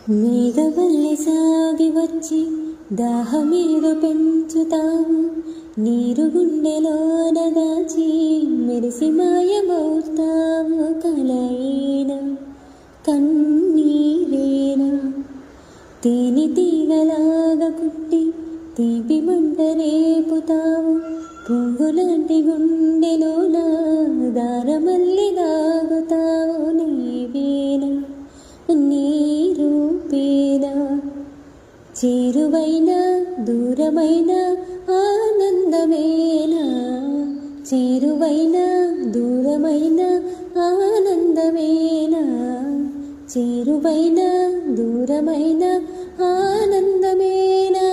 మేఘవల్లి సాగి వచ్చి దాహమేదో పెంచుతావు, నీరు గుండెలోన దాచి మెరిసి మాయమవుతావు. కలయినా కన్నీరేనా తేనె తీగలాగా కుట్టి తీపి మంట రేపుతావు. పువ్వులాంటి గుండెలోన దారమల్లి దాగుతావు. నీవేనా నీరూపేనా చేరువైనా దూరమైనా ఆనందమేనా, చేరువైనా దూరమైనా ఆనందమేనా, చేరువైనా దూరమైనా ఆనందమేనా.